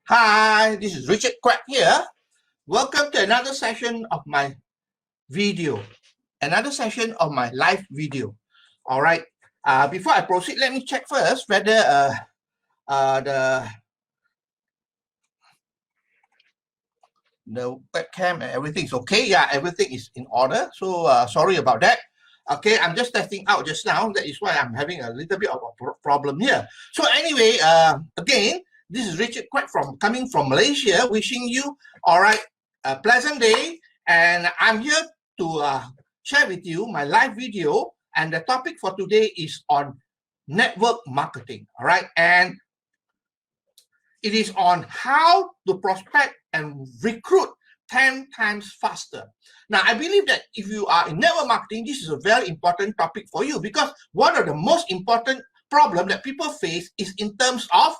Hi, this is Richard Quek here. Welcome to another session of my video, another session of my live video. All right. Before I proceed, let me check first whether the webcam and everything is okay. Yeah, everything is in order. So sorry about that. Okay, I'm just testing out just now. That is why I'm having a little bit of a problem here. So anyway, again, this is Richard Quek coming from Malaysia, wishing you all right a pleasant day. And I'm here to share with you my live video. And the topic for today is on network marketing. All right, and it is on how to prospect and recruit 10 times faster. Now, I believe that if you are in network marketing, this is a very important topic for you because one of the most important problem that people face is in terms of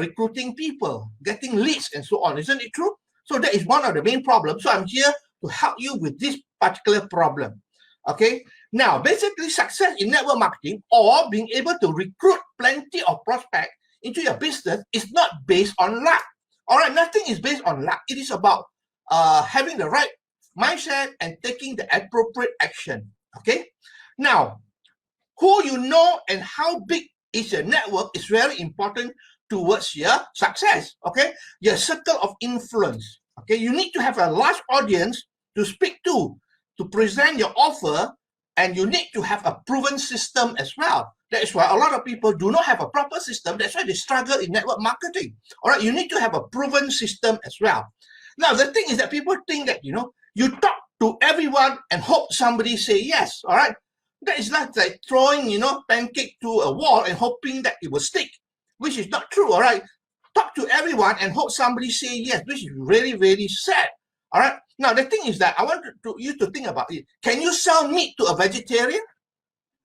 recruiting people, getting leads and so on. Isn't it true? So that is one of the main problems. So I'm here to help you with this particular problem. Okay. Now, basically, success in network marketing or being able to recruit plenty of prospects into your business is not based on luck. All right, nothing is based on luck. It is about having the right mindset and taking the appropriate action. Okay. Now, who you know and how big is your network is very important towards your success. Okay, your circle of influence. Okay, you need to have a large audience to speak to present your offer, and you need to have a proven system as well. That is why a lot of people do not have a proper system. That's why they struggle in network marketing. All right, you need to have a proven system as well. Now, the thing is that people think that, you talk to everyone and hope somebody say yes. All right, that is like throwing, pancake to a wall and hoping that it will stick, which is not true. All right, talk to everyone and hope somebody say yes, which is really, really sad. All right. Now, the thing is that I want you to think about it. Can you sell meat to a vegetarian?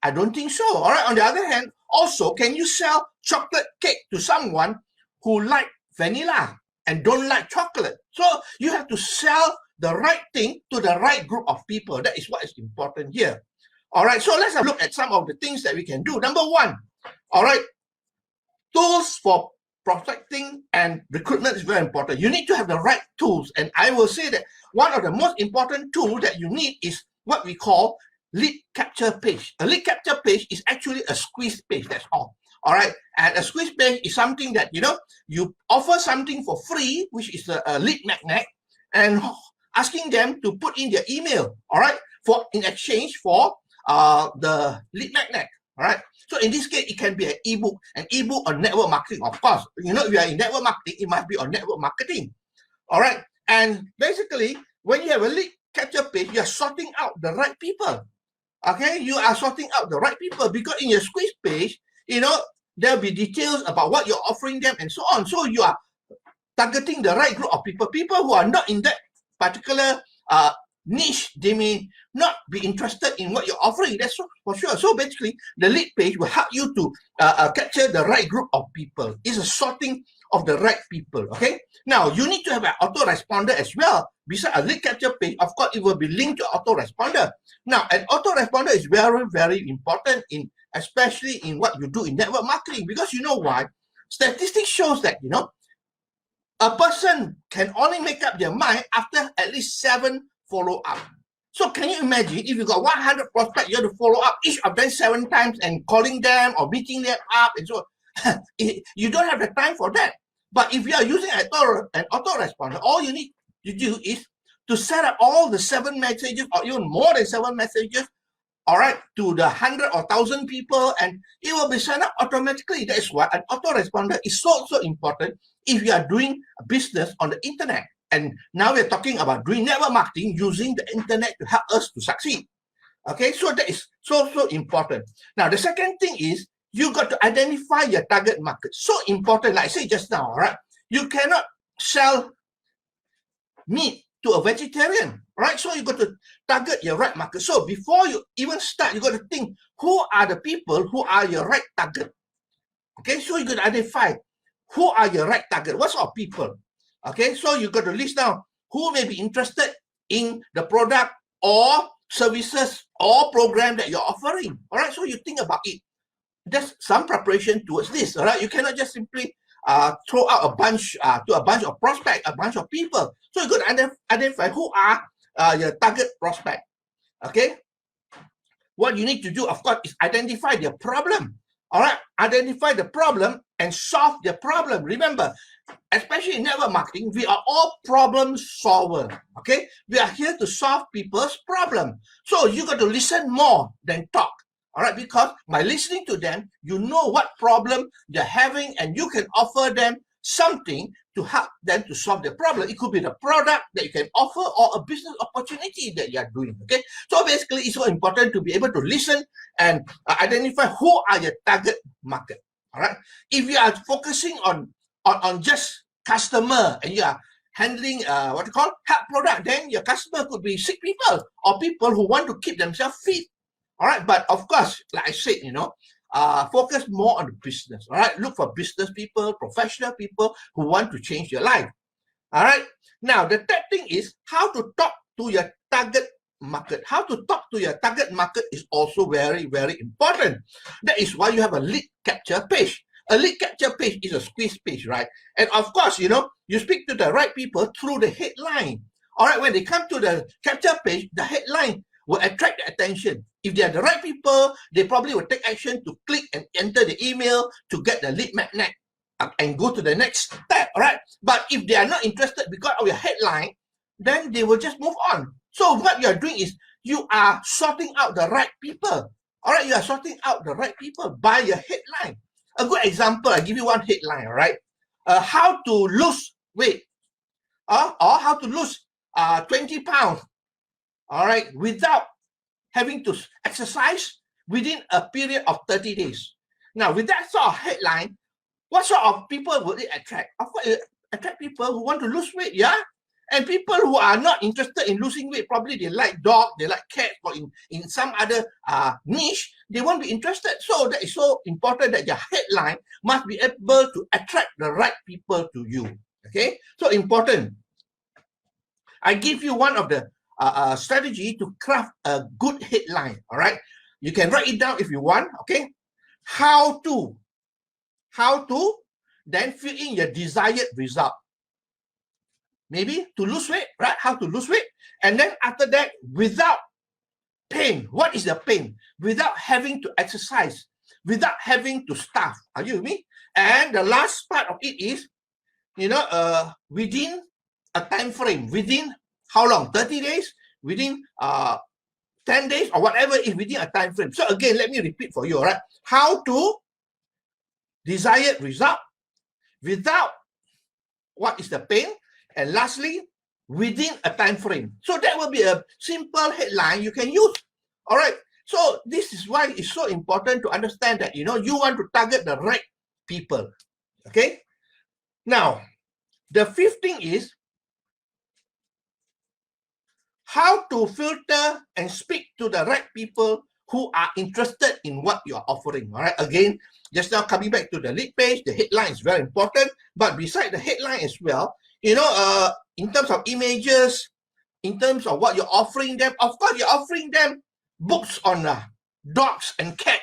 I don't think so. All right. On the other hand, also, can you sell chocolate cake to someone who like vanilla and don't like chocolate? So you have to sell the right thing to the right group of people. That is what is important here. All right. So let's have a look at some of the things that we can do. Number one, all right, tools for prospecting and recruitment is very important. You need to have the right tools. And I will say that one of the most important tools that you need is what we call lead capture page. A lead capture page is actually a squeeze page, that's all. All right. And a squeeze page is something that, you offer something for free, which is a lead magnet, and asking them to put in their email, all right, in exchange for the lead magnet. All right. So in this case, it can be an ebook on network marketing. Of course, if you are in network marketing, it must be on network marketing. All right. And basically, when you have a lead capture page, you are sorting out the right people. Okay. You are sorting out the right people because in your squeeze page, there'll be details about what you're offering them and so on. So you are targeting the right group of people who are not in that particular niche. They may not be interested in what you're offering. That's for sure. So basically, the lead page will help you to capture the right group of people. It's a sorting of the right people. Okay. Now you need to have an autoresponder as well. Besides a lead capture page, of course, it will be linked to autoresponder. Now, an autoresponder is very, very important especially in what you do in network marketing, because you know why? Statistics shows that a person can only make up their mind after at least 7 follow-up. So can you imagine if you got 100 prospects, you have to follow up each of them 7 times and calling them or meeting them up and so on. You don't have the time for that. But if you are using an autoresponder, all you need to do is to set up all the 7 messages or even more than 7 messages, all right, to the 100 or 1,000 people, and it will be sent up automatically. That is why an autoresponder is so important if you are doing a business on the internet. And now we're talking about doing network marketing using the internet to help us to succeed. Okay, so that is so important. Now, the second thing is you got to identify your target market. So important, like I said just now, all right? You cannot sell meat to a vegetarian, right? So you got to target your right market. So before you even start, you got to think, who are the people who are your right target? Okay, so you got to identify who are your right target. What sort of people? Okay, so you got to list down who may be interested in the product or services or program that you're offering. All right, so you think about it. There's some preparation towards this. All right, you cannot just simply throw out a bunch to a bunch of prospect, a bunch of people. So you got to identify who are your target prospect. Okay. What you need to do, of course, is identify their problem. All right, identify the problem and solve the problem. Remember, especially in network marketing, we are all problem solvers. Okay, we are here to solve people's problem. So you got to listen more than talk. All right, because by listening to them, you know what problem they're having, and you can offer them something to help them to solve the problem. It could be the product that you can offer or a business opportunity that you are doing. Okay, so basically, it's so important to be able to listen and identify who are your target market. All right, if you are focusing on just customer and you are handling what you call help product, then your customer could be sick people or people who want to keep themselves fit. All right, but of course, like I said, focus more on the business. All right, look for business people, professional people who want to change your life. All right, now the third thing is how to talk to your target market. How to talk to your target market is also very, very important. That is why you have a lead capture page. A lead capture page is a squeeze page, right? And of course, you speak to the right people through the headline. All right, when they come to the capture page, the headline will attract the attention. If they are the right people, they probably will take action to click and enter the email to get the lead magnet and go to the next step, all right? But if they are not interested because of your headline, then they will just move on. So what you are doing is you are sorting out the right people, all right? You are sorting out the right people by your headline. A good example, I give you one headline, all right? How to lose weight, or how to lose 20 pounds, all right, without having to exercise within a period of 30 days. Now, with that sort of headline, what sort of people will it attract? Of course, it attract people who want to lose weight, yeah? And people who are not interested in losing weight, probably they like dog, they like cat, or in some other niche, they won't be interested. So that is so important that your headline must be able to attract the right people to you, okay? So important. I give you one of the strategy to craft a good headline, all right? You can write it down if you want, okay? How to then fill in your desired result. Maybe to lose weight, right? How to lose weight. And then after that, without pain. What is the pain? Without having to exercise, without having to starve. Are you with me? And the last part of it is, within a time frame, within how long? 30 days? Within 10 days or whatever is within a time frame. So again, let me repeat for you, all right? How to desired result without what is the pain, and lastly, within a time frame. So that will be a simple headline you can use. All right. So this is why it's so important to understand that, you want to target the right people. Okay. Now, the fifth thing is how to filter and speak to the right people who are interested in what you're offering. All right. Again, just now coming back to the lead page, the headline is very important. But beside the headline as well, in terms of images, in terms of what you're offering them, of course, you're offering them books on dogs and cats.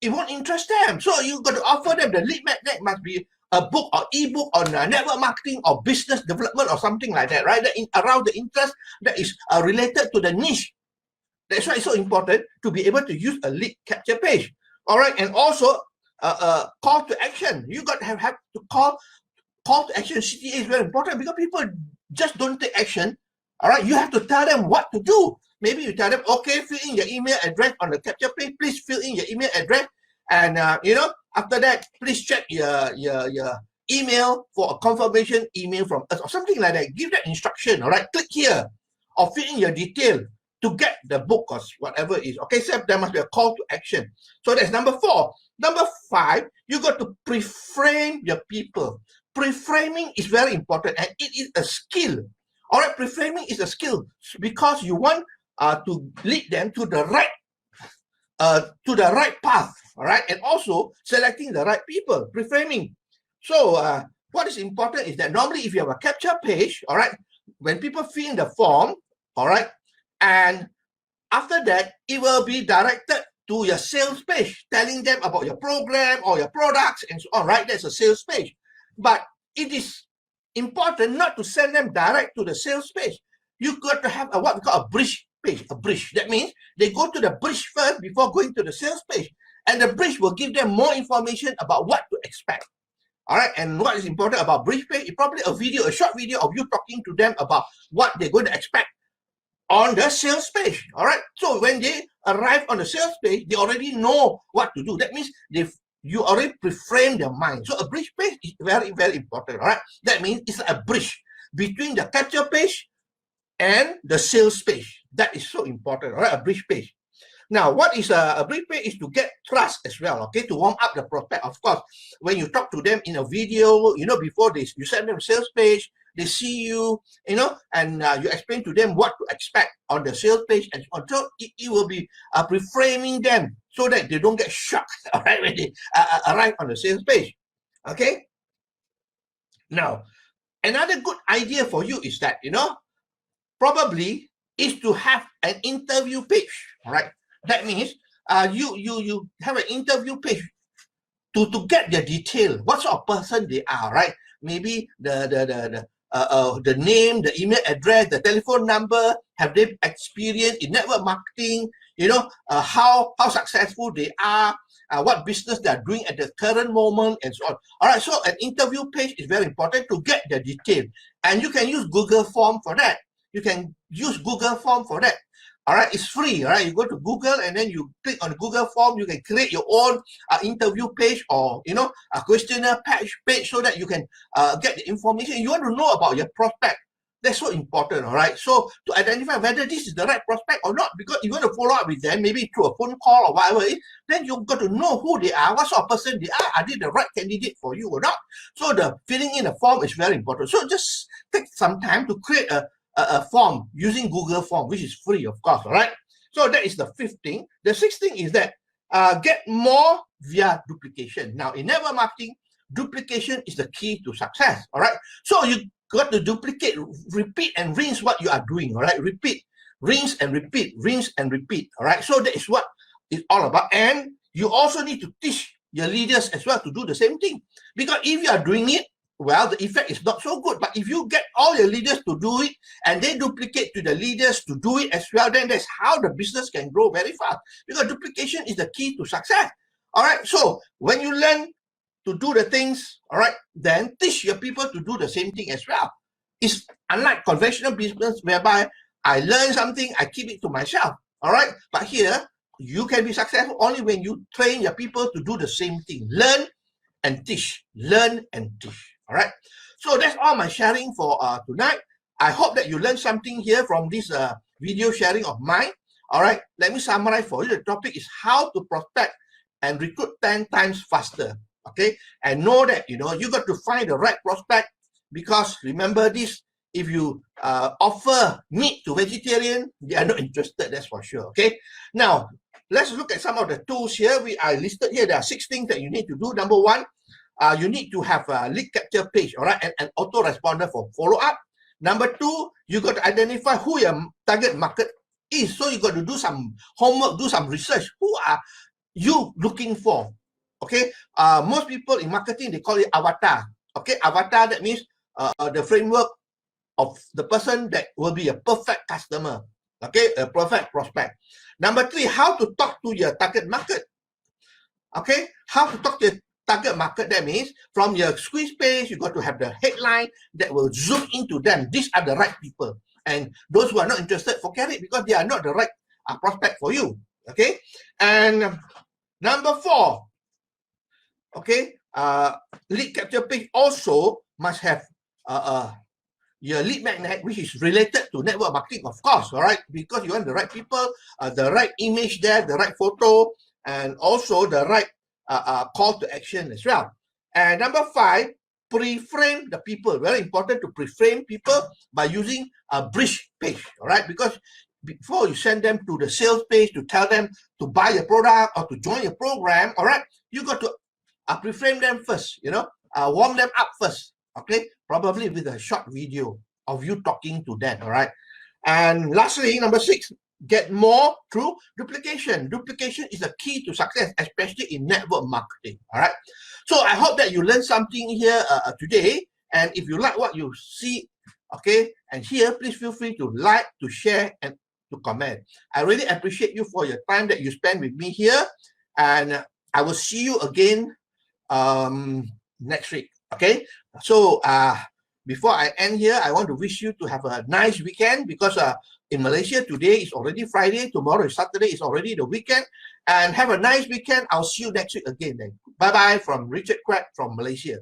It won't interest them. So you got to offer them the lead magnet must be a book or ebook on network marketing or business development or something like that, right? Around the interest that is related to the niche. That's why it's so important to be able to use a lead capture page. All right, and also call to action. You got to have to call to action. CTA is very important because people just don't take action. All right, you have to tell them what to do. Maybe you tell them, okay, fill in your email address on the capture page. Please fill in your email address, and after that, please check your email for a confirmation email from us or something like that. Give that instruction. All right, click here or fill in your detail to get the book or whatever it is. Okay, so there must be a call to action. So that's number 4. Number 5, you got to pre-frame your people. Pre-framing is very important and it is a skill. All right, pre-framing is a skill because you want to lead them to the right path. All right, and also selecting the right people. Pre-framing. So what is important is that normally if you have a capture page, all right, when people fill in the form, all right, and after that it will be directed to your sales page, telling them about your program or your products and so on, right? That's a sales page. But it is important not to send them direct to the sales page. You got to have what we call a bridge page. A bridge. That means they go to the bridge first before going to the sales page. And the bridge will give them more information about what to expect. All right, and what is important about bridge page is probably a short video of you talking to them about what they're going to expect on the sales page. All right, so when they arrive on the sales page, they already know what to do. That means you already pre-frame their mind. So a bridge page is very, very important. All right, that means it's like a bridge between the capture page and the sales page. That is so important. All right, a bridge page. Now, what is a bridge page is to get trust as well, okay, to warm up the prospect. Of course, when you talk to them in a video, before this, you send them a sales page, they see you, and you explain to them what to expect on the sales page, and so it will be reframing them so that they don't get shocked, all right, when they arrive on the sales page, okay? Now, another good idea for you is that, probably is to have an interview page, all right? That means you have an interview page to get the detail, what sort of person they are, right? Maybe the name, the email address, the telephone number, have they experienced in network marketing, how successful they are, what business they are doing at the current moment, and so on. All right, so an interview page is very important to get the detail. And you can use Google Form for that. All right, it's free. All right, you go to Google and then you click on Google Form. You can create your own interview page or a questionnaire page so that you can get the information you want to know about your prospect. That's so important. All right, so to identify whether this is the right prospect or not, because you want to follow up with them, maybe through a phone call or whatever, then you've got to know who they are, what sort of person they are they the right candidate for you or not. So the filling in a form is very important. So just take some time to create a form using Google Form, which is free, of course. All right, so that is the fifth thing. The sixth thing is that get more via duplication. Now in network marketing, duplication is the key to success. All right, so you got to duplicate, repeat and rinse what you are doing. All right, repeat, rinse and repeat, rinse and repeat. All right, so that is what it's all about. And you also need to teach your leaders as well to do the same thing, because if you are doing it well, the effect is not so good. But if you get all your leaders to do it and they duplicate to the leaders to do it as well, then that's how the business can grow very fast, because duplication is the key to success. All right, so when you learn to do the things, all right, then teach your people to do the same thing as well. It's unlike conventional business whereby I learn something, I keep it to myself. All right, but here you can be successful only when you train your people to do the same thing. Learn and teach, learn and teach. All right, so that's all my sharing for tonight. I hope that you learned something here from this video sharing of mine. All right, let me summarize for you. The topic is how to prospect and recruit 10 times faster. Okay, and know that you got to find the right prospect, because remember this: if you offer meat to vegetarian, they are not interested. That's for sure. Okay, now let's look at some of the tools here. I listed here. There are 6 things that you need to do. Number 1. You need to have a lead capture page, all right, and an autoresponder for follow-up. Number 2, you got to identify who your target market is. So you got to do some homework, do some research. Who are you looking for? Okay, most people in marketing, they call it avatar. Okay, avatar, that means the framework of the person that will be a perfect customer. Okay, a perfect prospect. Number 3, how to talk to your target market. Okay, how to talk to your target market. That means from your squeeze page, you got to have the headline that will zoom into them. These are the right people, and those who are not interested, forget it, because they are not the right prospect for you. Okay, and number 4, okay, lead capture page also must have your lead magnet, which is related to network marketing, of course. All right, because you want the right people, the right image there, the right photo, and also the right call to action as well. And number 5, pre-frame the people. Very important to pre-frame people by using a bridge page. All right, because before you send them to the sales page to tell them to buy your product or to join your program, all right, you got to pre-frame them first, warm them up first. Okay, probably with a short video of you talking to them. All right, and lastly, number 6, get more through duplication. Duplication is the key to success, especially in network marketing. All right. So I hope that you learned something here today. And if you like what you see, okay, and here, please feel free to like, to share, and to comment. I really appreciate you for your time that you spend with me here. And I will see you again next week. Okay. So before I end here, I want to wish you to have a nice weekend, because in Malaysia, today is already Friday, tomorrow is Saturday, it's already the weekend. And have a nice weekend. I'll see you next week again then. Bye-bye from Richard Quek from Malaysia.